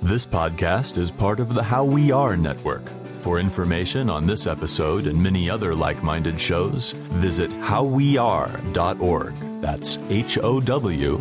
This podcast is part of the How We Are network. For information on this episode and many other like-minded shows, visit howweare.org. That's HOWWEARE.org.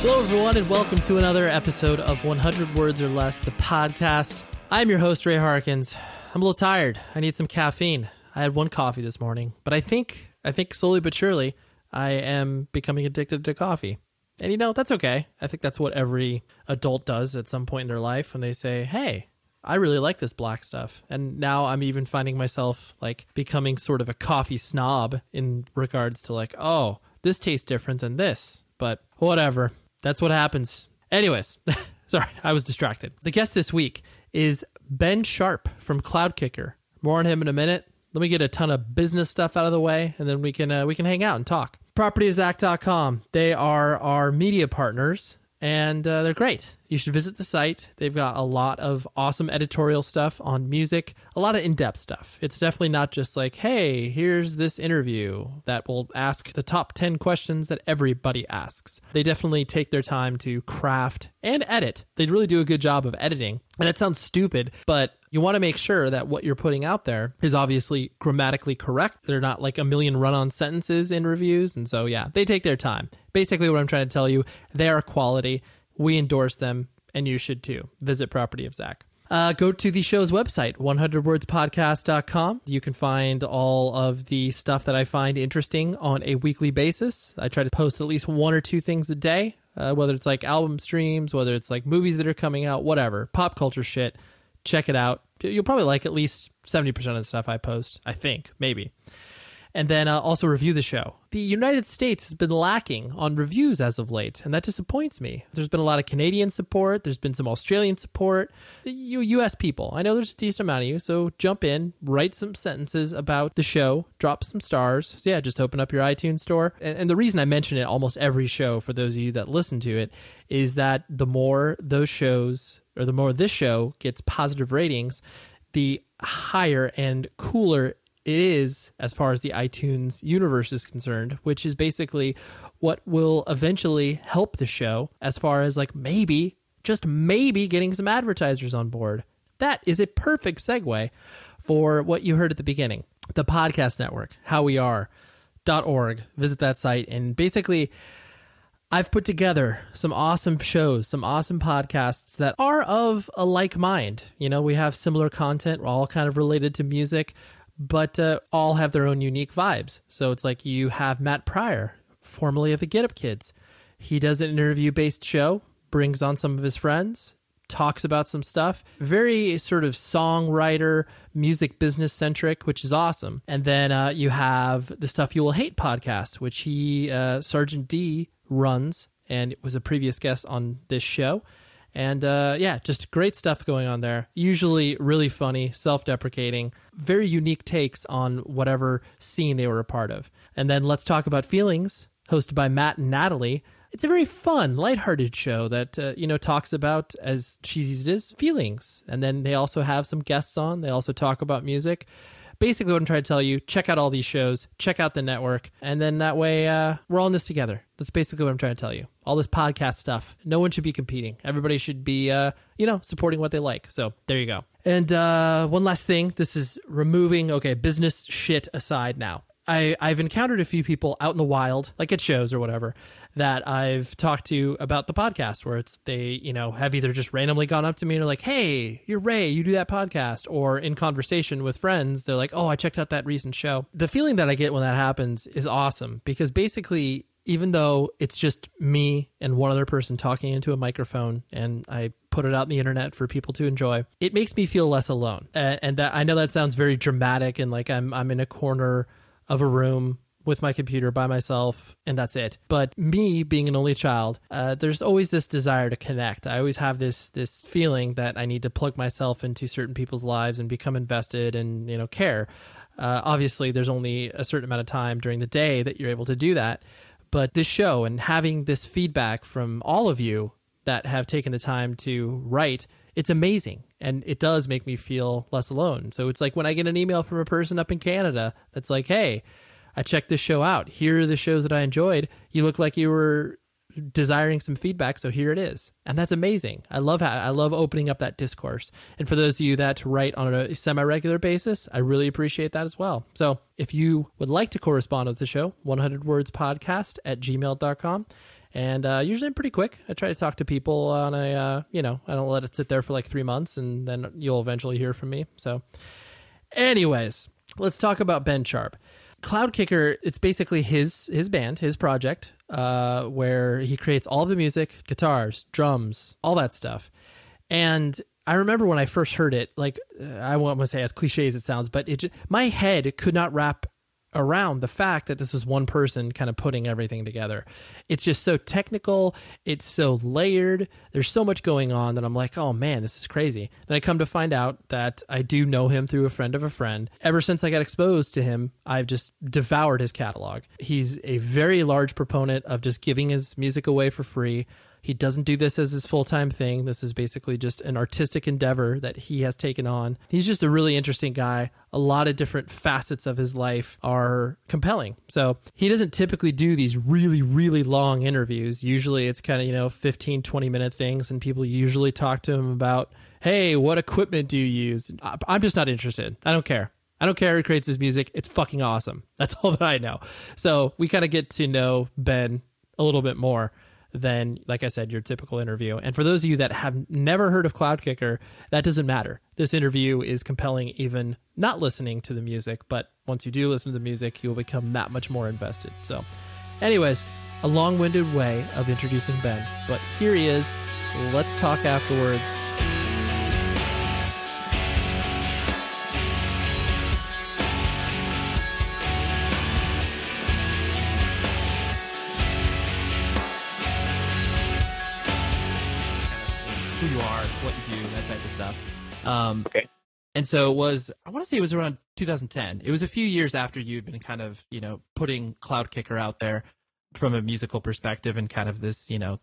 Hello, everyone, and welcome to another episode of 100 Words or Less, the podcast. I'm your host, Ray Harkins. I'm a little tired. I need some caffeine. I had one coffee this morning, but I think slowly but surely, I am becoming addicted to coffee. And you know, that's okay. I think that's what every adult does at some point in their life when they say, hey, I really like this black stuff. And now I'm even finding myself like becoming sort of a coffee snob in regards to like, oh, this tastes different than this, but whatever. That's what happens. Anyways, sorry, I was distracted. The guest this week is Ben Sharp from Cloudkicker. More on him in a minute. Let me get a ton of business stuff out of the way, and then we can hang out and talk. PropertyofZach.com. They are our media partners, and they're great. You should visit the site. They've got a lot of awesome editorial stuff on music, a lot of in-depth stuff. It's definitely not just like, hey, here's this interview that will ask the top 10 questions that everybody asks. They definitely take their time to craft and edit. They really do a good job of editing. And it sounds stupid, but you want to make sure that what you're putting out there is obviously grammatically correct. They're not like a million run-on sentences in reviews. And so, yeah, they take their time. Basically, what I'm trying to tell you, they are quality. We endorse them, and you should too. Visit Property of Zach. Go to the show's website, 100wordspodcast.com. You can find all of the stuff that I find interesting on a weekly basis. I try to post at least one or two things a day, whether it's like album streams, whether it's like movies that are coming out, whatever. Pop culture shit. Check it out. You'll probably like at least 70% of the stuff I post, I think, maybe. And then also review the show. The United States has been lacking on reviews as of late, and that disappoints me. There's been a lot of Canadian support. There's been some Australian support. You U.S. people, I know there's a decent amount of you, so jump in, write some sentences about the show, drop some stars. So yeah, just open up your iTunes store. And the reason I mention it almost every show for those of you that listen to it is that the more those shows, or the more this show gets positive ratings, the higher and cooler it is as far as the iTunes universe is concerned, which is basically what will eventually help the show as far as like maybe, just maybe getting some advertisers on board. That is a perfect segue for what you heard at the beginning. The podcast network, howweare.org. Visit that site. And basically, I've put together some awesome shows, some awesome podcasts that are of a like mind. You know, we have similar content. We're all kind of related to music, but all have their own unique vibes. So it's like you have Matt Pryor, formerly of the Get Up Kids. He does an interview-based show, brings on some of his friends, talks about some stuff. Very sort of songwriter, music business-centric, which is awesome. And then you have the Stuff You Will Hate podcast, which he, Sergeant D, runs, and it was a previous guest on this show. And yeah, just great stuff going on there. Usually really funny, self-deprecating, very unique takes on whatever scene they were a part of. And then Let's Talk About Feelings, hosted by Matt and Natalie. It's a very fun, lighthearted show that, talks about, as cheesy as it is, feelings. And then they also have some guests on. They also talk about music. Basically what I'm trying to tell you, check out all these shows, check out the network, and then that way we're all in this together. That's basically what I'm trying to tell you. All this podcast stuff. No one should be competing. Everybody should be, supporting what they like. So there you go. And one last thing. This is removing, business shit aside now. I've encountered a few people out in the wild, like at shows or whatever, that I've talked to about the podcast, where they have either just randomly gone up to me and are like, hey, you're Ray, you do that podcast. Or in conversation with friends, they're like, oh, I checked out that recent show. The feeling that I get when that happens is awesome, because basically, even though it's just me and one other person talking into a microphone and I put it out on the internet for people to enjoy, it makes me feel less alone. And that, I know that sounds very dramatic and like I'm in a corner of a room with my computer by myself, and that's it. But me being an only child, there's always this desire to connect. I always have this feeling that I need to plug myself into certain people's lives and become invested and, care. Obviously, there's only a certain amount of time during the day that you're able to do that. But this show and having this feedback from all of you that have taken the time to write, it's amazing. And it does make me feel less alone. So it's like when I get an email from a person up in Canada that's like, hey, I checked this show out. Here are the shows that I enjoyed. You look like you were desiring some feedback, so here it is. And that's amazing. I love opening up that discourse. And for those of you that write on a semi-regular basis, I really appreciate that as well. So if you would like to correspond with the show, 100wordspodcast@gmail.com. And usually I'm pretty quick. I try to talk to people on I don't let it sit there for like 3 months, and then you'll eventually hear from me. So anyways, let's talk about Ben Sharp. Cloudkicker, it's basically his band, his project, where he creates all of the music, guitars, drums, all that stuff. And I remember when I first heard it, like, I won't want to say as cliche as it sounds, but my head could not wrap around the fact that this was one person kind of putting everything together. It's just so technical. It's so layered. There's so much going on that I'm like, oh man, this is crazy. Then I come to find out that I do know him through a friend of a friend. Ever since I got exposed to him, I've just devoured his catalog. He's a very large proponent of just giving his music away for free. He doesn't do this as his full-time thing. This is basically just an artistic endeavor that he has taken on. He's just a really interesting guy. A lot of different facets of his life are compelling. So he doesn't typically do these really, really long interviews. Usually it's kind of, 15, 20-minute things, and people usually talk to him about, hey, what equipment do you use? I'm just not interested. I don't care. I don't care who creates his music. It's fucking awesome. That's all that I know. So we kind of get to know Ben a little bit more than, like I said, your typical interview. And for those of you that have never heard of Cloudkicker, that doesn't matter. This interview is compelling even not listening to the music, but once you do listen to the music, you'll become that much more invested. So anyways, a long-winded way of introducing Ben, but here he is. Let's talk afterwards. Who you are, what you do, that type of stuff. Okay. And so it was, I want to say it was around 2010. It was a few years after you'd been kind of, putting Cloudkicker out there from a musical perspective and kind of this, the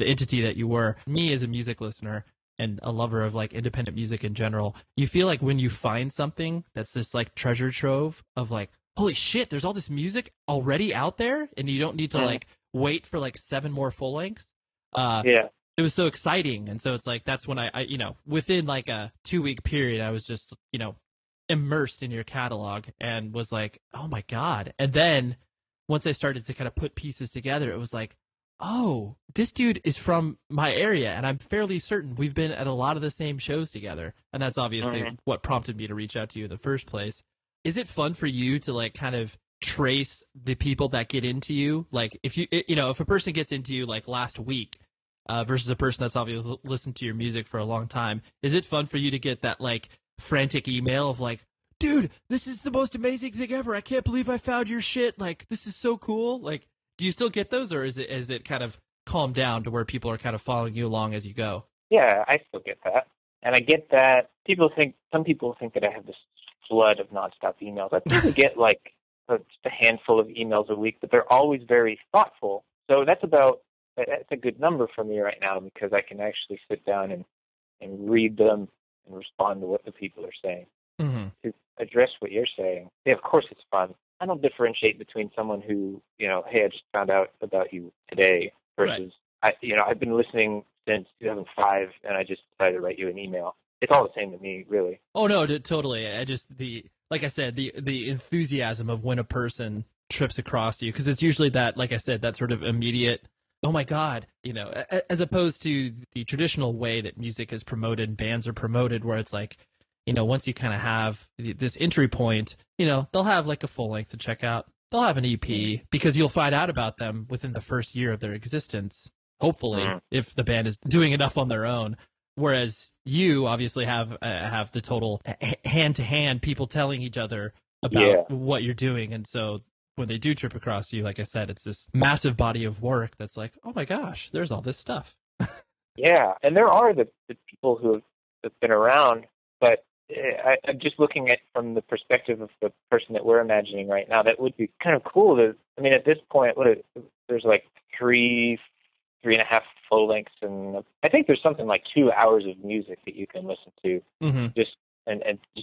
entity that you were. Me as a music listener and a lover of like independent music in general, you feel like when you find something that's this like treasure trove of like, holy shit, there's all this music already out there and you don't need to like wait for like 7 more full lengths. Yeah. It was so exciting. And so it's like, that's when I within like a 2-week period, I was just, immersed in your catalog and was like, oh my God. And then once I started to kind of put pieces together, it was like, oh, this dude is from my area. And I'm fairly certain we've been at a lot of the same shows together. And that's obviously what prompted me to reach out to you in the first place. Is it fun for you to like kind of trace the people that get into you? Like if if a person gets into you like last week, versus a person that's obviously listened to your music for a long time, is it fun for you to get that like frantic email of like, dude, this is the most amazing thing ever. I can't believe I found your shit. Like, this is so cool. Like, do you still get those, or is it kind of calmed down to where people are kind of following you along as you go? Yeah, I still get that. And I get that some people think that I have this flood of nonstop emails. I probably get like just a handful of emails a week, but they're always very thoughtful. So that's a good number for me right now because I can actually sit down and read them and respond to what the people are saying. Mm-hmm. To address what you're saying, yeah, of course it's fun. I don't differentiate between someone who, hey, I just found out about you today versus, I've been listening since 2005 and I just decided to write you an email. It's all the same to me, really. Oh, no, totally. Like I said, the enthusiasm of when a person trips across you, because it's usually that, like I said, that sort of immediate, oh my God, as opposed to the traditional way that music is promoted, bands are promoted, where it's like, once you kind of have this entry point, they'll have like a full length to check out. They'll have an EP because you'll find out about them within the first year of their existence, hopefully, if the band is doing enough on their own. Whereas you obviously have the total hand-to-hand people telling each other about what you're doing. And so when they do trip across you, like I said, it's this massive body of work that's like, oh my gosh, there's all this stuff. Yeah, and there are the people who have been around, but I'm just looking at from the perspective of the person that we're imagining right now. That would be kind of cool. At this point, there's like 3.5 full lengths, and I think there's something like 2 hours of music that you can listen to, just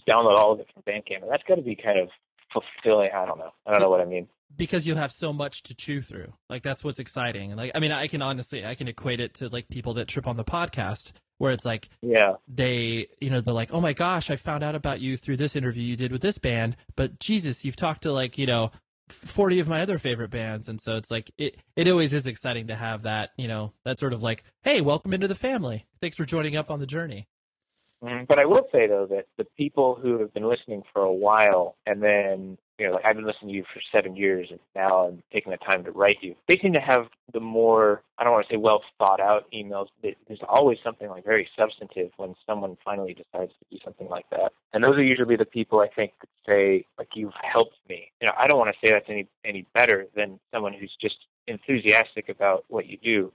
download all of it from Bandcamp. And that's got to be kind of fulfilling. I don't know what I mean. Because you have so much to chew through. Like, that's what's exciting. And I can equate it to like people that trip on the podcast, where it's like, they're like, oh my gosh, I found out about you through this interview you did with this band, but Jesus, you've talked to like, 40 of my other favorite bands. And so it's like, it always is exciting to have that, that sort of like, hey, welcome into the family. Thanks for joining up on the journey. But I will say, though, that the people who have been listening for a while, and then, like I've been listening to you for 7 years, and now I'm taking the time to write you, they seem to have the more, I don't want to say well thought out emails. There's always something like very substantive when someone finally decides to do something like that. And those are usually the people I think that say, like, you've helped me. I don't want to say that's any better than someone who's just enthusiastic about what you do.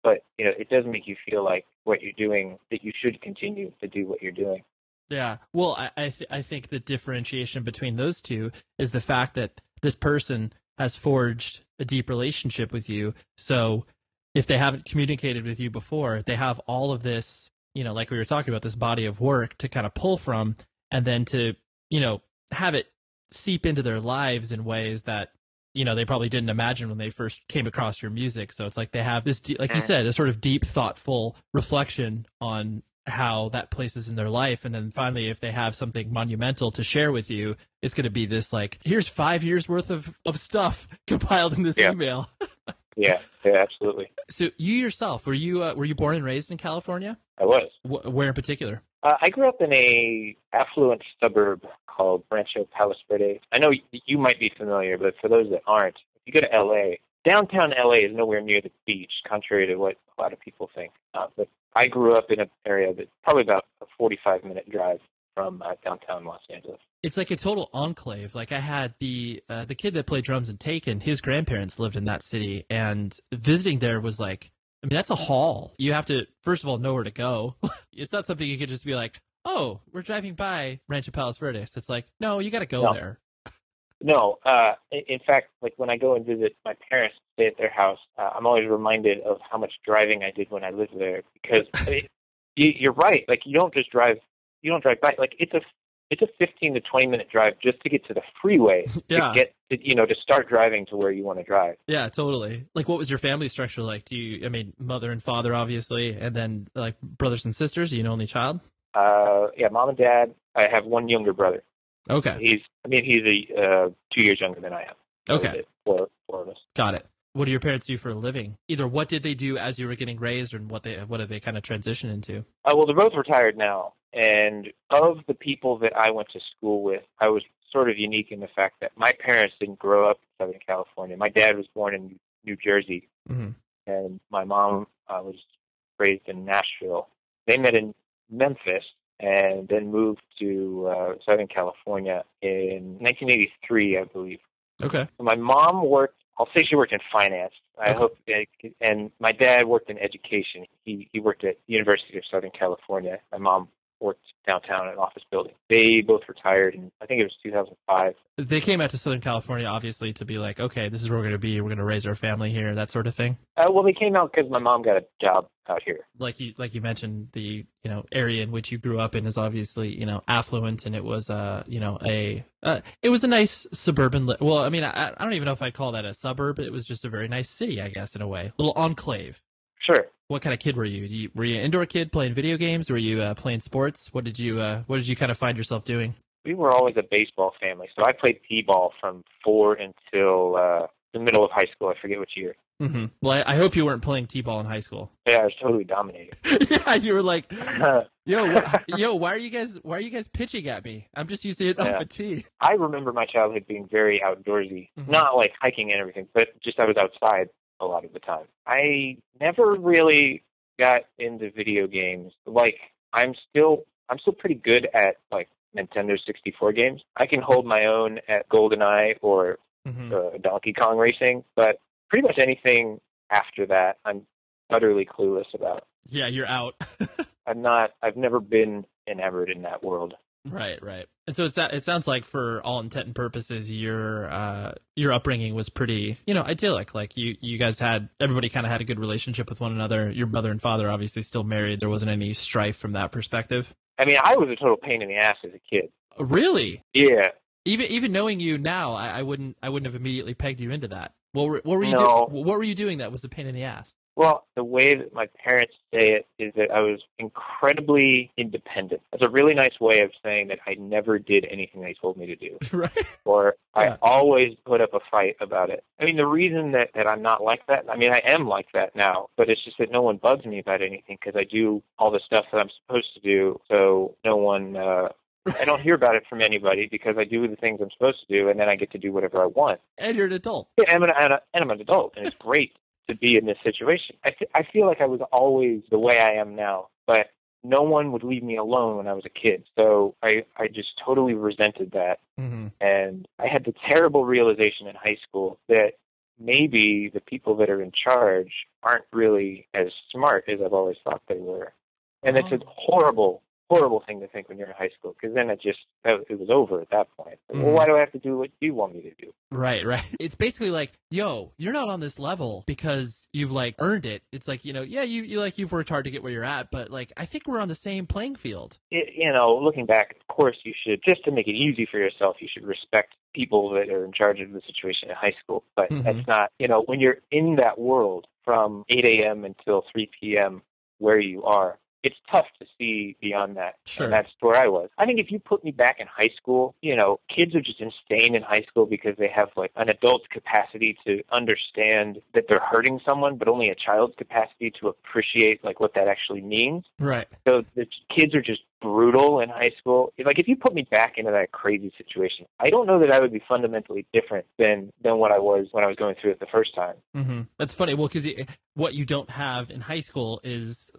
But, it does make you feel like what you're doing, that you should continue to do what you're doing. Yeah. Well, I think the differentiation between those two is the fact that this person has forged a deep relationship with you. So if they haven't communicated with you before, they have all of this, like we were talking about, this body of work to kind of pull from, and then to, have it seep into their lives in ways that, they probably didn't imagine when they first came across your music. So it's like they have this, like you said, a sort of deep, thoughtful reflection on how that places in their life. And then finally, if they have something monumental to share with you, it's going to be this like, here's 5 years worth of stuff compiled in this email. Yeah, absolutely. So you yourself, were you born and raised in California? I was. Where in particular? I grew up in a affluent suburb called Rancho Palos Verdes. I know you might be familiar, but for those that aren't, if you go to L.A., downtown L.A. is nowhere near the beach, contrary to what a lot of people think. But I grew up in an area that's probably about a 45-minute drive from downtown Los Angeles. It's like a total enclave. Like I had the kid that played drums in Taken, his grandparents lived in that city, and visiting there was like, that's a haul. You have to, first of all, know where to go. It's not something you could just be like, oh, we're driving by Rancho Palos Verdes. It's like, no, you got to go there. No. In fact, like when I go and visit my parents, stay at their house, I'm always reminded of how much driving I did when I lived there. Because you're right. Like you don't drive by. Like it's a 15 to 20 minute drive just to get to the freeway to get to start driving to where you want to drive. Yeah, totally. Like, what was your family structure like? Mother and father, obviously, and then like brothers and sisters? Are you an only child? Yeah, mom and dad. I have one younger brother. Okay. He's 2 years younger than I am. Okay. Four of us. Got it. What do your parents do for a living? Either what did they do as you were getting raised, or what did they kind of transition into? Well, they're both retired now. And of the people that I went to school with, I was sort of unique in the fact that my parents didn't grow up in Southern California. My dad was born in New Jersey, and my mom was raised in Nashville. They met in Memphis and then moved to Southern California in 1983, I believe. Okay. So my mom I'll say she worked in finance. And my dad worked in education. He worked at the University of Southern California. My mom worked downtown in an office building. They both retired in, I think it was 2005. They came out to Southern California, obviously, to be like, okay, this is where we're going to be. We're going to raise our family here, that sort of thing. Well, they came out because my mom got a job out here. Like you mentioned, the area in which you grew up in is obviously affluent, and it was it was a nice suburban. Well, I mean, I don't even know if I'd call that a suburb. It was just a very nice city, I guess, in a way, little enclave. Sure. What kind of kid were you? Were you an indoor kid playing video games? Were you playing sports? What did you kind of find yourself doing? We were always a baseball family, so I played t-ball from 4 until the middle of high school. I forget which year. Mm-hmm. Well, I hope you weren't playing t-ball in high school. Yeah, I was totally dominated. Yeah, you were like, yo, why are you guys pitching at me? I'm just using it off a tee. I remember my childhood being very outdoorsy, not like hiking and everything, but just I was outside a lot of the time. I never really got into video games. Like I'm still pretty good at like Nintendo 64 games. I can hold my own at GoldenEye or Donkey Kong racing, but pretty much anything after that, I'm utterly clueless about. Yeah, you're out. I've never been enamored in that world. Right. And so it sounds like, for all intent and purposes, your upbringing was pretty, idyllic. Like you guys everybody kind of had a good relationship with one another. Your mother and father obviously still married. There wasn't any strife from that perspective. I mean, I was a total pain in the ass as a kid. Really? Yeah. Even knowing you now, I wouldn't have immediately pegged you into that. What were you doing that was a pain in the ass? Well, the way that my parents say it is that I was incredibly independent. That's a really nice way of saying that I never did anything they told me to do. Right. Or I always put up a fight about it. I mean, the reason that I'm not like that, I mean, I am like that now, but it's just that no one bugs me about anything because I do all the stuff that I'm supposed to do, so no one... I don't hear about it from anybody because I do the things I'm supposed to do, and then I get to do whatever I want. And you're an adult. Yeah, I'm an adult, and it's great to be in this situation. I feel like I was always the way I am now, but no one would leave me alone when I was a kid. So I just totally resented that. Mm-hmm. And I had the terrible realization in high school that maybe the people that are in charge aren't really as smart as I've always thought they were. And it's a horrible thing to think when you're in high school, because then it was over at that point. Well, why do I have to do what you want me to do? Right. It's basically like, yo, you're not on this level because you've like earned it. It's like, you've worked hard to get where you're at, but like, I think we're on the same playing field. Looking back, of course, you should, just to make it easy for yourself, you should respect people that are in charge of the situation in high school. But that's not, when you're in that world from 8 a.m. until 3 p.m. where you are, it's tough to see beyond that. Sure. And that's where I was. I think if you put me back in high school, kids are just insane in high school because they have like an adult's capacity to understand that they're hurting someone, but only a child's capacity to appreciate like what that actually means. Right. So the kids are just brutal in high school. Like if you put me back into that crazy situation, I don't know that I would be fundamentally different than what I was when I was going through it the first time. Mm-hmm. That's funny. Well, because what you don't have in high school is,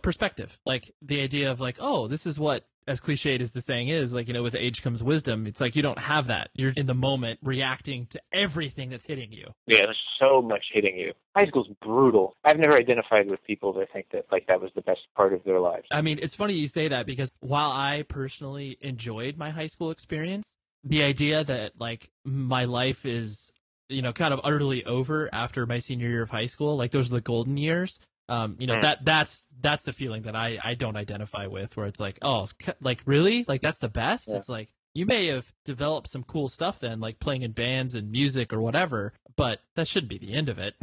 perspective. Like the idea of like, oh, this is what, as cliched as the saying is, like, with age comes wisdom. It's like you don't have that. You're in the moment reacting to everything that's hitting you. Yeah, there's so much hitting you. High school's brutal. I've never identified with people that think that like that was the best part of their lives. I mean, it's funny you say that because while I personally enjoyed my high school experience, the idea that like my life is, kind of utterly over after my senior year of high school, like those are the golden years. That's the feeling that I don't identify with, where it's like, oh, like really? Like that's the best? Yeah. It's like, you may have developed some cool stuff then, like playing in bands and music or whatever, but that shouldn't be the end of it.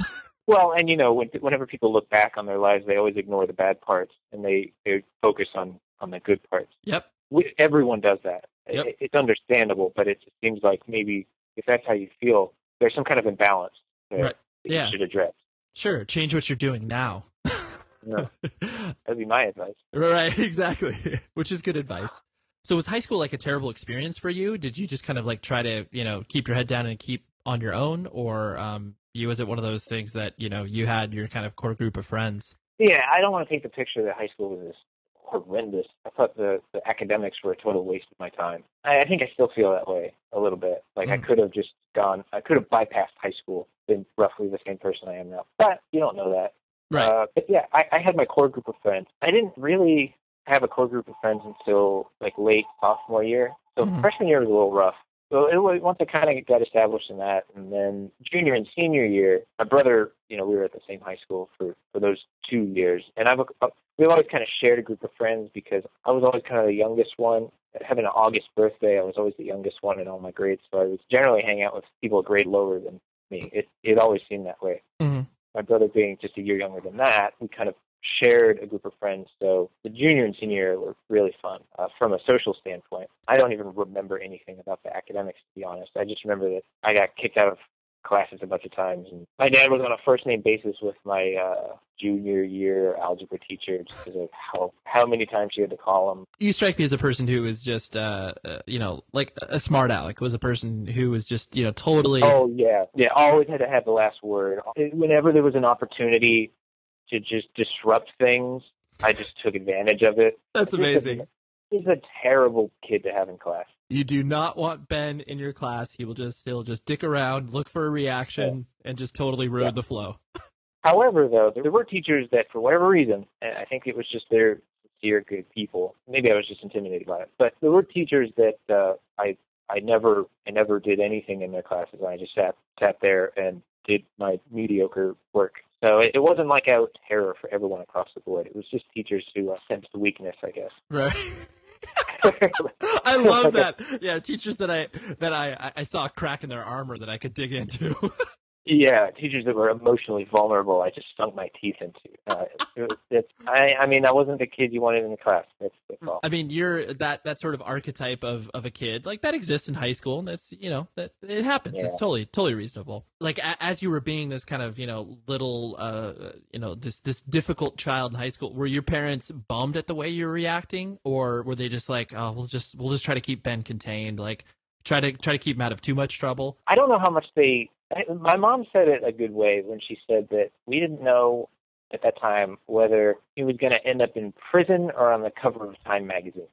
Well, and whenever people look back on their lives, they always ignore the bad parts and they focus on the good parts. Yep. Everyone does that. Yep. It's understandable, but it just seems like maybe if that's how you feel, there's some kind of imbalance that you should address. Sure. Change what you're doing now. No, that'd be my advice. Right, exactly. Which is good advice. So was high school like a terrible experience for you? Did you just kind of like try to, keep your head down and keep on your own? Or was it one of those things that, you had your kind of core group of friends? Yeah, I don't want to take the picture that high school was horrendous. I thought the academics were a total waste of my time. I think I still feel that way a little bit. Like I could have bypassed high school, been roughly the same person I am now. But you don't know that. Right. But yeah, I had my core group of friends. I didn't really have a core group of friends until like late sophomore year. So freshman year was a little rough. So once I kind of got established in that, and then junior and senior year, my brother, we were at the same high school for those 2 years. And we've always kind of shared a group of friends because I was always kind of the youngest one. Having an August birthday, I was always the youngest one in all my grades. So I was generally hanging out with people a grade lower than me. It always seemed that way. Mm-hmm. My brother being just a year younger than that, we kind of shared a group of friends. So the junior and senior year were really fun from a social standpoint. I don't even remember anything about the academics, to be honest. I just remember that I got kicked out of classes a bunch of times. And my dad was on a first-name basis with my junior year algebra teacher just because of how many times she had to call him. You strike me as a person who was just, like a smart aleck, was a person who was just, totally... Oh, yeah. Yeah, always had to have the last word. Whenever there was an opportunity to just disrupt things, I just took advantage of it. That's amazing. He's a terrible kid to have in class. You do not want Ben in your class. He'll just dick around, look for a reaction, and just totally ruin the flow. However, though, there were teachers that, for whatever reason, and I think it was just they're sincere, good people. Maybe I was just intimidated by it. But there were teachers that I never did anything in their classes. I just sat there and did my mediocre work. So it wasn't like out terror for everyone across the board. It was just teachers who sensed weakness, I guess. Right. I love that. Yeah, teachers that I saw a crack in their armor that I could dig into. Yeah, teachers that were emotionally vulnerable, I just sunk my teeth into. I wasn't the kid you wanted in the class. That's all. I mean, you're that sort of archetype of a kid, like that exists in high school, and that's, that it happens. Yeah. It's totally reasonable. Like as you were being this kind of, little, this difficult child in high school, were your parents bummed at the way you were reacting, or were they just like, oh, we'll just try to keep Ben contained, like try to keep him out of too much trouble? I don't know how much my mom said it a good way when she said that we didn't know at that time whether he was going to end up in prison or on the cover of Time magazine.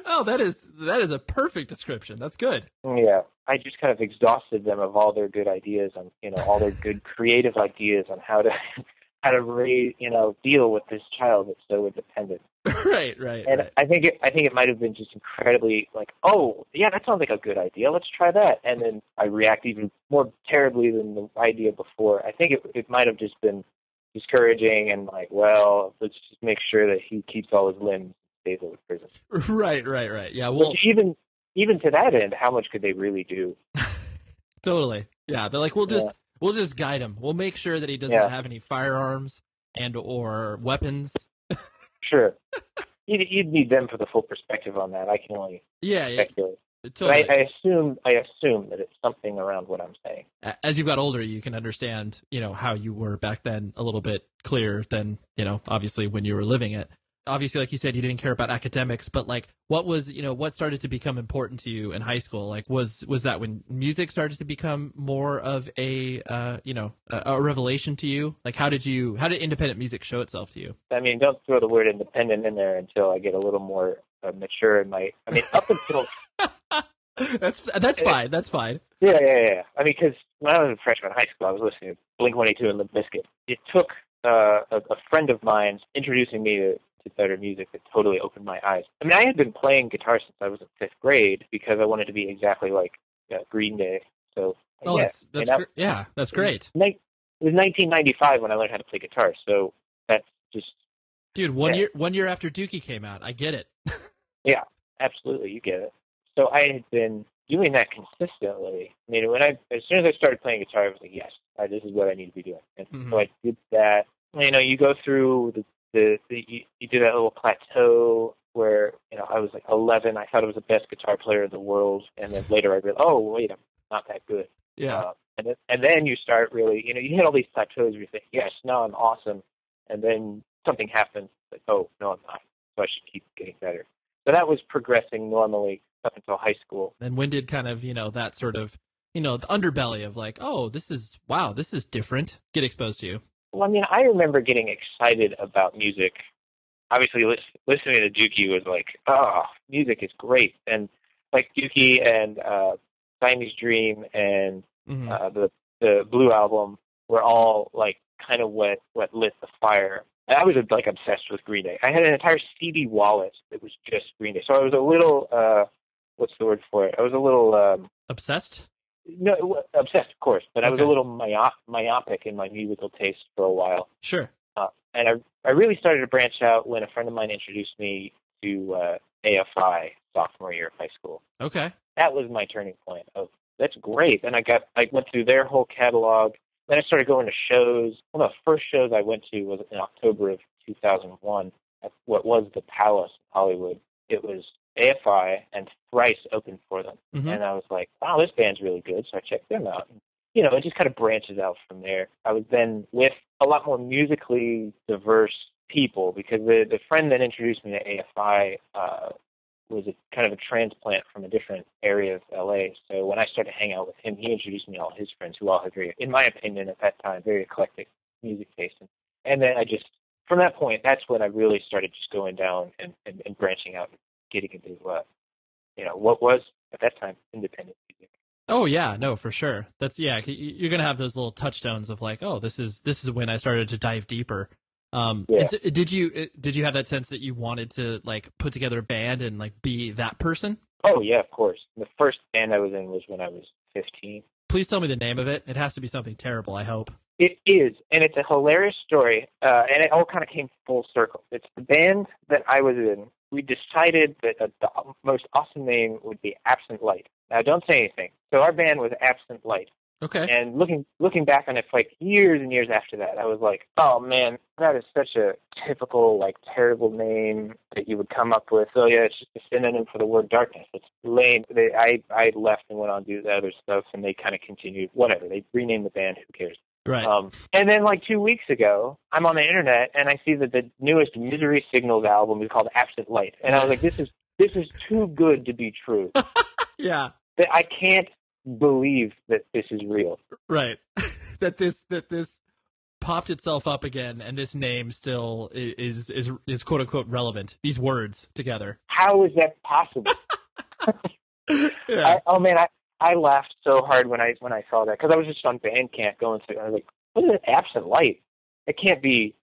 Oh, that is a perfect description. That's good. Yeah. I just kind of exhausted them of all their good ideas on, all their good creative ideas on how to raise, deal with this child that's so independent. Right. And right. I think it might have been just incredibly like, oh, yeah, that sounds like a good idea. Let's try that. And then I react even more terribly than the idea before. I think it might have just been discouraging and like, well, let's just make sure that he keeps all his limbs stable with prison. Right. Yeah. Well, which even to that end, how much could they really do? Totally. Yeah. They're like, we'll just guide him. We'll make sure that he doesn't have any firearms and or weapons. Sure. You'd need them for the full perspective on that. I can only speculate. Totally. But I assume that it's something around what I'm saying. As you got older, you can understand, how you were back then a little bit clearer than, obviously when you were living it. Obviously, like you said, you didn't care about academics, but like, what was, what started to become important to you in high school? Like, was that when music started to become more of a revelation to you? Like, how did independent music show itself to you? I mean, don't throw the word independent in there until I get a little more mature in my, up until. That's fine. That's fine. Yeah. I mean, because when I was a freshman in high school, I was listening to Blink-182 and Limp Bizkit. It took a friend of mine introducing me to better music that totally opened my eyes. I mean, I had been playing guitar since I was in 5th grade because I wanted to be exactly like Green Day. So, that's great. It was 1995 when I learned how to play guitar, so that's just... Dude, one year after Dookie came out. I get it. Yeah, absolutely, you get it. So I had been doing that consistently. I mean, as soon as I started playing guitar, I was like, yes, this is what I need to be doing. And so I did that. You go through you do that little plateau where, I was like 11. I thought I was the best guitar player in the world. And then later I realized, oh, wait, I'm not that good. Yeah. And then you start really, you hit all these plateaus where you think, yes, now I'm awesome. And then something happens, like, oh, no, I'm not. So I should keep getting better. So that was progressing normally up until high school. And when did kind of, that sort of, the underbelly of like, oh, this is different, get exposed to you? Well, I mean, I remember getting excited about music. Obviously, listening to Dookie was like, oh, music is great. And like Dookie and Siamese Dream and the Blue Album were all like kind of what lit the fire. And I was like obsessed with Green Day. I had an entire CD wallet that was just Green Day. So I was a little, what's the word for it? I was a little... obsessed? No, obsessed, of course, but I was a little myopic in my musical taste for a while. Sure. And I really started to branch out when a friend of mine introduced me to AFI sophomore year of high school. Okay. That was my turning point. That's great. And I went through their whole catalog. Then I started going to shows. One of the first shows I went to was in October of 2001 at what was the Palace in Hollywood. It was AFI and Thrice opened for them. And I was like, wow, this band's really good. So I checked them out. And, it just kind of branches out from there. I was then with a lot more musically diverse people because the friend that introduced me to AFI was a kind of a transplant from a different area of LA. So when I started to hang out with him, he introduced me to all his friends who all had very, in my opinion at that time, very eclectic music taste. And then I just from that point, that's when I really started just going down and branching out and getting into, what was, at that time, independent music. Oh yeah, no, for sure. That's you're gonna have those little touchstones of like, oh, this is when I started to dive deeper. Yeah. So did you have that sense that you wanted to like put together a band and like be that person? Oh yeah, of course. The first band I was in was when I was 15. Please tell me the name of it. It has to be something terrible, I hope. It is, and it's a hilarious story, and it all kind of came full circle. It's the band that I was in. We decided that the most awesome name would be Absent Light. Now, don't say anything. So our band was Absent Light. Okay. And looking back on it, for like years and years after that, I was like, oh man, that is such a typical, like, terrible name that you would come up with. Oh yeah, it's just a synonym for the word darkness. It's lame. I left and went on to do the other stuff, and they kind of continued. Whatever. They renamed the band. Who cares? Right. And then like 2 weeks ago, I'm on the internet and I see that the newest Misery Signals album is called Absent Light, and I was like, this is too good to be true. Yeah. I can't believe that this is real. Right. that this popped itself up again, and this name still is quote unquote relevant. These words together. How is that possible? Yeah. I laughed so hard when I saw that, because I was just on Bandcamp going through. I was like, what is Absent Light? It can't be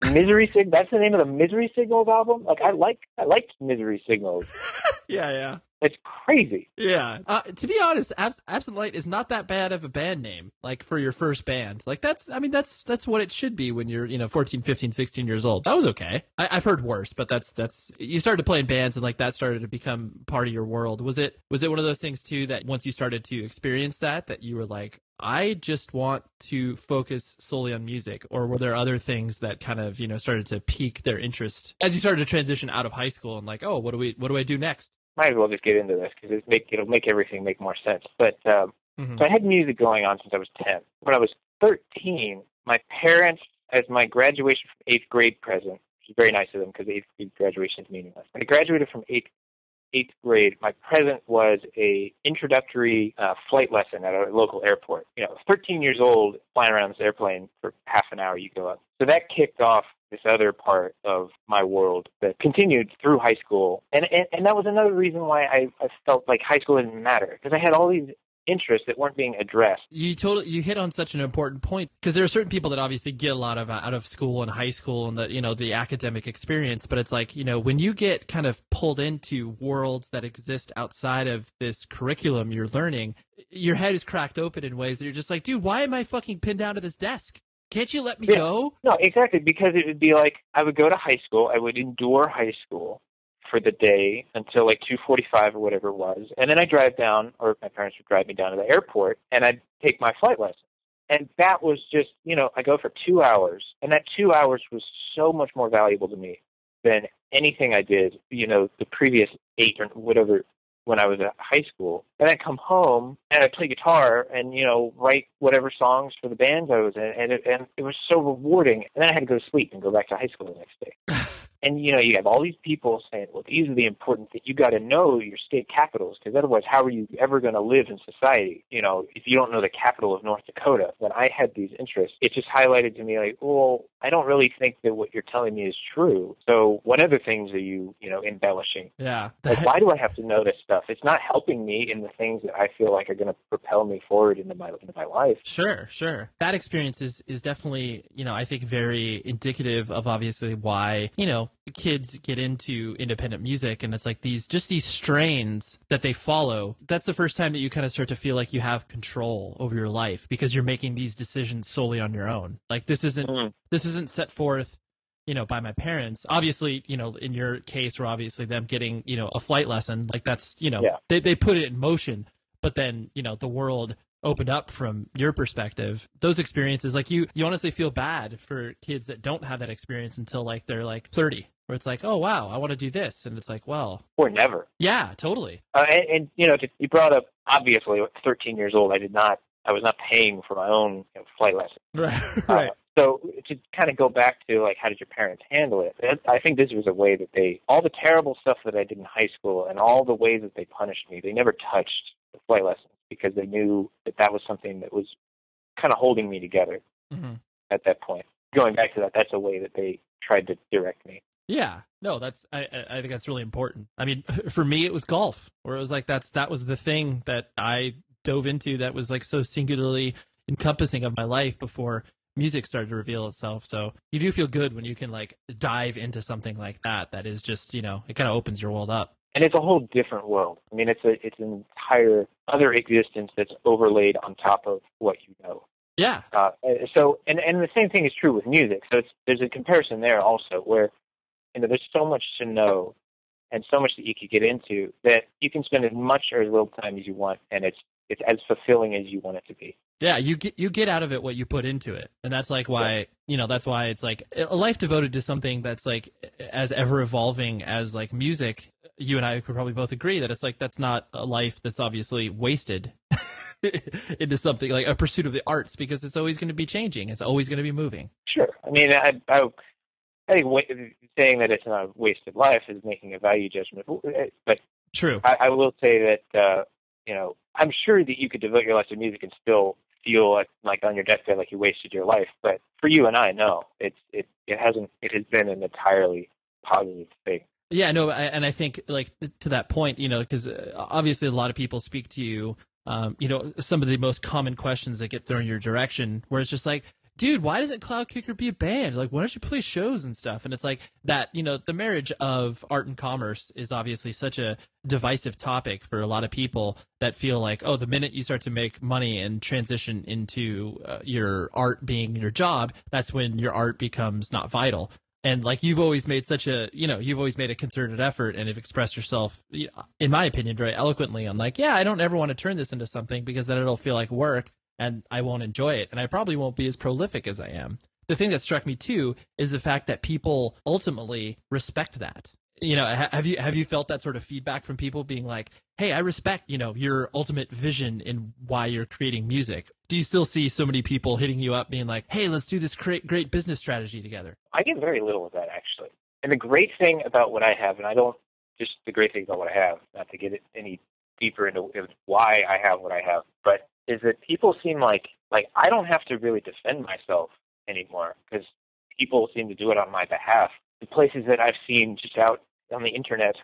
Misery Signals. That's the name of the Misery Signals album. Like I liked Misery Signals. Yeah. It's crazy. Yeah. To be honest, Absent Light is not that bad of a band name, like for your first band. Like that's what it should be when you're, 14, 15, 16 years old. That was okay. I've heard worse, but that's you started playing bands and like that started to become part of your world. Was it one of those things too that once you started to experience that you were like, I just want to focus solely on music, or were there other things that kind of, started to pique their interest as you started to transition out of high school and like, oh, what do I do next? Might as well just get into this because it'll make everything make more sense. But so I had music going on since I was 10. When I was 13, my parents, as my graduation from 8th grade present, which is very nice of them because 8th grade graduation is meaningless. When I graduated from 8th grade, my present was a introductory flight lesson at a local airport. 13 years old, flying around this airplane for half an hour, you go up. So that kicked off this other part of my world that continued through high school. And that was another reason why I felt like high school didn't matter, because I had all these interests that weren't being addressed. You hit on such an important point, because there are certain people that obviously get a lot of out of school and high school and the academic experience, but it's like, when you get kind of pulled into worlds that exist outside of this curriculum you're learning, your head is cracked open in ways that you're just like, dude, why am I fucking pinned down to this desk? Can't you let me go? No, exactly, because it would be like I would go to high school, I would endure high school for the day until like 2:45 or whatever it was, and then I'd drive down, or my parents would drive me down to the airport, and I'd take my flight lesson. And that was just, I go for 2 hours, and that 2 hours was so much more valuable to me than anything I did, the previous 8 or whatever when I was at high school. And I'd come home and I'd play guitar and, write whatever songs for the bands I was in. And it was so rewarding. And then I had to go to sleep and go back to high school the next day. And, you have all these people saying, well, these are the important things. You got to know your state capitals, because otherwise how are you ever going to live in society? If you don't know the capital of North Dakota. When I had these interests, it just highlighted to me like, well, I don't really think that what you're telling me is true. So what other things are you, embellishing? Yeah. Like, why do I have to know this stuff? It's not helping me in the things that I feel like are going to propel me forward into my life. Sure. That experience is definitely, I think very indicative of obviously why, kids get into independent music, and it's like these strains that they follow. That's the first time that you kind of start to feel like you have control over your life, because you're making these decisions solely on your own. Like this isn't set forth, by my parents. Obviously, in your case, or obviously them getting, a flight lesson, like that's, they put it in motion, but then, the world opened up from your perspective. Those experiences, like you honestly feel bad for kids that don't have that experience until like they're like 30, where it's like, oh wow, I want to do this, and it's like, well, or never. Yeah, totally. And you brought up, obviously at 13 years old, I was not paying for my own flight lesson. Right. So to kind of go back to like, how did your parents handle it? I think this was a way that all the terrible stuff that I did in high school and all the ways that they punished me, they never touched the flight lessons, because they knew that was something that was kind of holding me together at that point. going back to that, that's a way that they tried to direct me. Yeah, no, I think that's really important. I mean, for me, it was golf, where it was like that was the thing that I dove into that was like so singularly encompassing of my life before music started to reveal itself. So you do feel good when you can like dive into something like that. That is just, it kind of opens your world up. And it's a whole different world. I mean, it's an entire other existence that's overlaid on top of what you know. Yeah. So the same thing is true with music. So there's a comparison there also, where there's so much to know and so much that you could get into that you can spend as much or as little time as you want, and it's as fulfilling as you want it to be. Yeah, you get out of it what you put into it, and that's like why that's why it's like a life devoted to something that's like as ever evolving as like music. You and I could probably both agree that it's like that's not a life that's obviously wasted into something like a pursuit of the arts, because it's always going to be changing, it's always going to be moving. Sure, I mean, I think saying that it's not a wasted life is making a value judgment, but true. I will say that I'm sure that you could devote your life to music and still feel like on your deathbed like you wasted your life. But for you and I, no, it hasn't. It has been an entirely positive thing. Yeah, no, and I think like to that point, because obviously a lot of people speak to you, some of the most common questions that get thrown your direction, where it's just like, dude, why doesn't Cloudkicker be a band? Like, why don't you play shows and stuff? And it's like that, the marriage of art and commerce is obviously such a divisive topic for a lot of people that feel like, oh, the minute you start to make money and transition into your art being your job, that's when your art becomes not vital. And like you've always made you've always made a concerted effort and have expressed yourself, in my opinion, very eloquently on like, yeah, I don't ever want to turn this into something because then it'll feel like work and I won't enjoy it. And I probably won't be as prolific as I am. The thing that struck me too is the fact that people ultimately respect that. Have you felt that sort of feedback from people being like, hey, I respect, your ultimate vision in why you're creating music? Do you still see so many people hitting you up being like, hey, let's do this great business strategy together? I get very little of that, actually. And the great thing about what I have, and the great thing about what I have, not to get it any deeper into why I have what I have, but is that people seem like I don't have to really defend myself anymore, because people seem to do it on my behalf. The places that I've seen just out on the internet,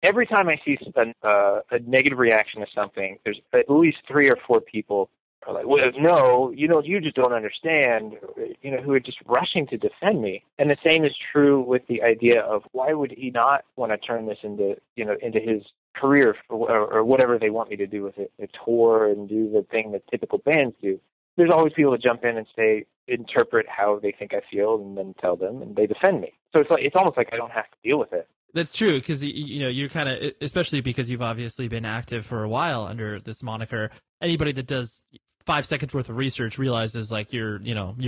every time I see a negative reaction to something, there's at least 3 or 4 people are like, well, no, you just don't understand, who are just rushing to defend me. And the same is true with the idea of why would he not want to turn this into his career or whatever they want me to do with it, a tour and do the thing that typical bands do. There's always people that jump in and interpret how they think I feel and then tell them, and they defend me. So it's almost like I don't have to deal with it. That's true, because you're kind of, especially because you've obviously been active for a while under this moniker. Anybody that does 5 seconds worth of research realizes like your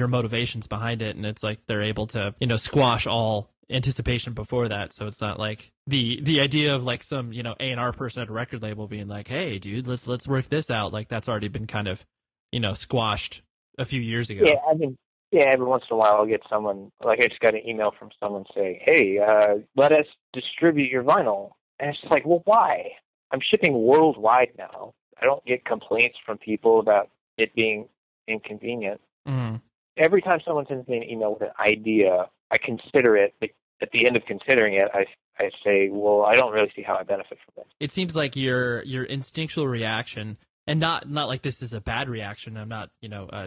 motivations behind it, and it's like they're able to squash all anticipation before that. So it's not like the idea of like some A&R person at a record label being like, hey dude, let's work this out. Like that's already been kind of squashed a few years ago. Yeah, I mean, every once in a while I'll get someone, like I just got an email from someone saying, hey, let us distribute your vinyl. And it's just like, well, why? I'm shipping worldwide now. I don't get complaints from people about it being inconvenient. Mm-hmm. Every time someone sends me an email with an idea, I consider it. At the end of considering it, I say, well, I don't really see how I benefit from this. It seems like your instinctual reaction, and not like this is a bad reaction. I'm not,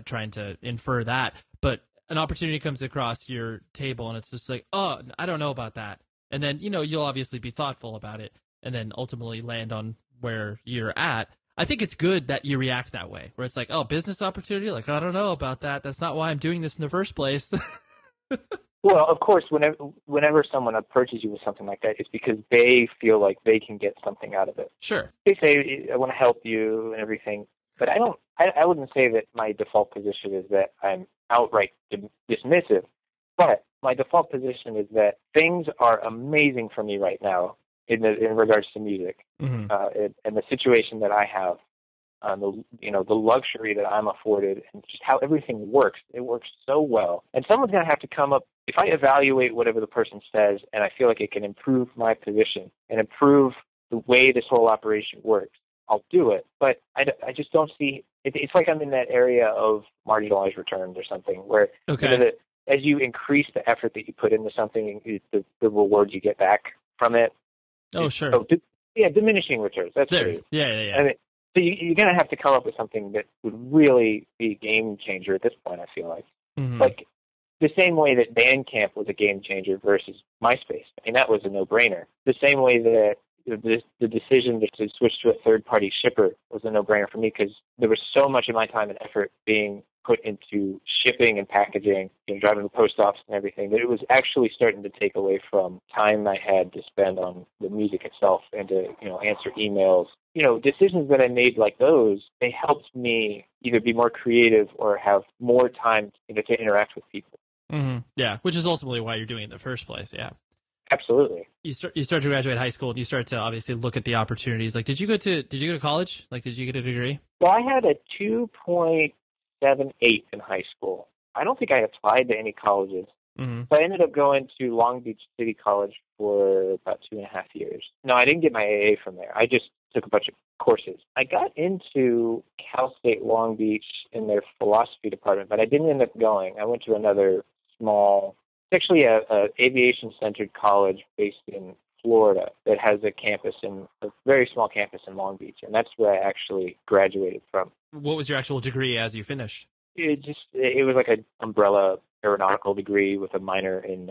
trying to infer that, but an opportunity comes across your table and it's just like, oh, I don't know about that. And then, you'll obviously be thoughtful about it and then ultimately land on where you're at. I think it's good that you react that way, where it's like, oh, business opportunity? Like, I don't know about that. That's not why I'm doing this in the first place. Well, of course, whenever someone approaches you with something like that, it's because they feel like they can get something out of it. Sure. They say, I want to help you and everything, but I wouldn't say that my default position is that I'm outright dismissive, but my default position is that things are amazing for me right now in regards to music, mm-hmm. And the situation that I have. The luxury that I'm afforded and just how everything works. It works so well. And someone's going to have to come up, if I evaluate whatever the person says and I feel like it can improve my position and improve the way this whole operation works, I'll do it. But I just don't see, it's like I'm in that area of marginalized returns or something where okay. as you increase the effort that you put into something, the rewards you get back from it. Oh, sure. Diminishing returns. That's there. what it is. Yeah. I mean, so you're going to have to come up with something that would really be a game changer at this point, I feel like. Mm-hmm. Like the same way that Bandcamp was a game changer versus MySpace. I mean, that was a no-brainer. The same way that the decision to switch to a third-party shipper was a no-brainer for me because there was so much of my time and effort being put into shipping and packaging, driving to the post office and everything, that it was actually starting to take away from time I had to spend on the music itself and to, answer emails. Decisions that I made like those, they helped me either be more creative or have more time to interact with people. Mm-hmm. Yeah, which is ultimately why you're doing it in the first place, yeah. Absolutely. You start to graduate high school and you start to obviously look at the opportunities. Like, did you go to college? Like, did you get a degree? Well, I had a 2.78 in high school. I don't think I applied to any colleges. Mm-hmm. So I ended up going to Long Beach City College for about 2.5 years. No, I didn't get my AA from there. I just took a bunch of courses. I got into Cal State Long Beach in their philosophy department, but I didn't end up going. I went to another small, it's actually a aviation-centered college based in Florida that has a very small campus in Long Beach, and that's where I actually graduated from. What was your actual degree as you finished? It was like an umbrella aeronautical degree with a minor in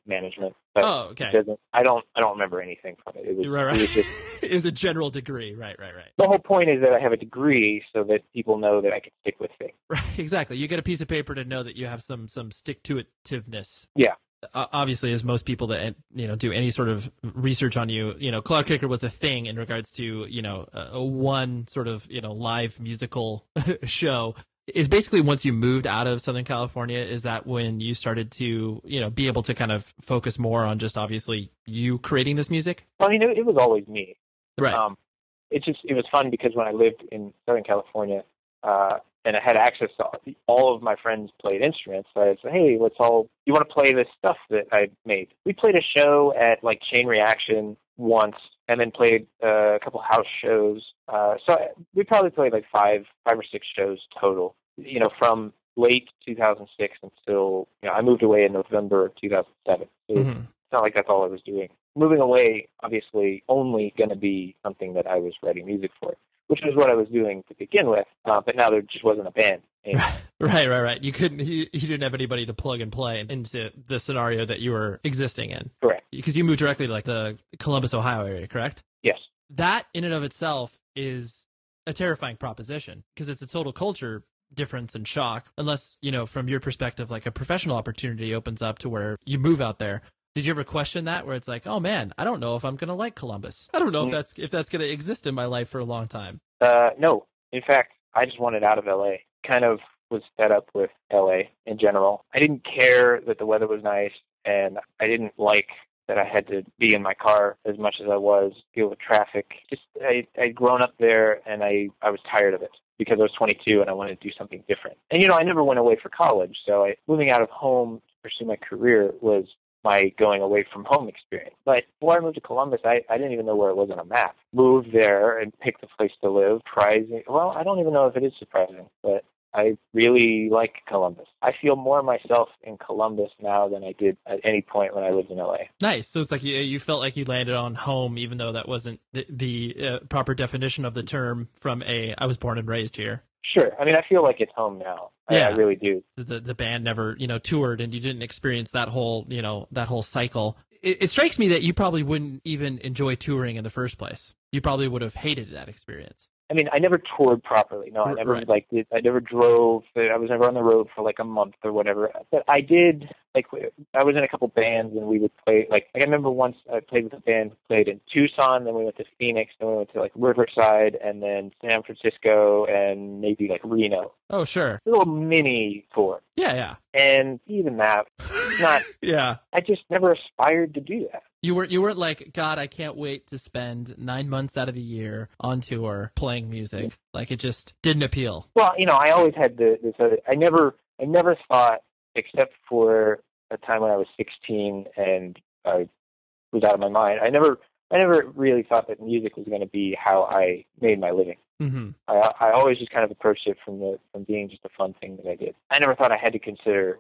management. But okay. I don't remember anything from it. It was, right. It was just, it was a general degree. Right. The whole point is that I have a degree so that people know that I can stick with things. Right, exactly. You get a piece of paper to know that you have some stick-to-itiveness. Yeah. Obviously, as most people that do any sort of research on you, Cloudkicker was a thing in regards to a one sort of live musical show. Is basically once you moved out of Southern California, is that when you started to be able to kind of focus more on just obviously you creating this music? Well, it was always me. Right. It was fun because when I lived in Southern California, and I had access to all of my friends played instruments. So I'd say, hey, you want to play this stuff that I made? We played a show at like Chain Reaction once and then played a couple house shows. So we probably played like five or six shows total, from late 2006 until, I moved away in November of 2007. So It's not like that's all I was doing. Moving away, obviously, only going to be something that I was writing music for, which was what I was doing to begin with, but now there just wasn't a band. Right. You didn't have anybody to plug and play into the scenario that you were existing in. Correct. Because you moved directly to like the Columbus, Ohio area, correct? Yes. That in and of itself is a terrifying proposition because it's a total culture difference and shock, unless, from your perspective, like a professional opportunity opens up to where you move out there. Did you ever question that, where it's like, oh man, I don't know if I'm going to like Columbus. I don't know if that's going to exist in my life for a long time. No. In fact, I just wanted out of LA. Kind of was fed up with LA in general. I didn't care that the weather was nice, and I didn't like that I had to be in my car as much as I was, deal with traffic. I'd grown up there, and I was tired of it because I was 22 and I wanted to do something different. And, I never went away for college, so moving out of home to pursue my career was my going away from home experience. But before I moved to Columbus, I didn't even know where it was on a map. Moved there and picked the place to live. Surprising. Well, I don't even know if it is surprising, but I really like Columbus. I feel more myself in Columbus now than I did at any point when I lived in LA. Nice. So it's like you felt like you landed on home, even though that wasn't the proper definition of the term from I was born and raised here. Sure. I mean, I feel like it's home now. Yeah. I really do. The band never, toured, and you didn't experience that whole cycle. It strikes me that you probably wouldn't even enjoy touring in the first place. You probably would have hated that experience. I mean, I never toured properly. No, I never I never drove. I was never on the road for like a month or whatever. But I did, I was in a couple bands and we would play, I remember once I played with a band, played in Tucson, then we went to Phoenix, then we went to Riverside, and then San Francisco, and maybe Reno. Oh, sure. A little mini tour. Yeah. And even that, not. Yeah. I just never aspired to do that. You weren't like, God, I can't wait to spend 9 months out of the year on tour playing music. It just didn't appeal. Well, I always had this. I never thought, except for a time when I was 16 and I was out of my mind. I never really thought that music was going to be how I made my living. I always just kind of approached it from being just a fun thing that I did. I never thought I had to consider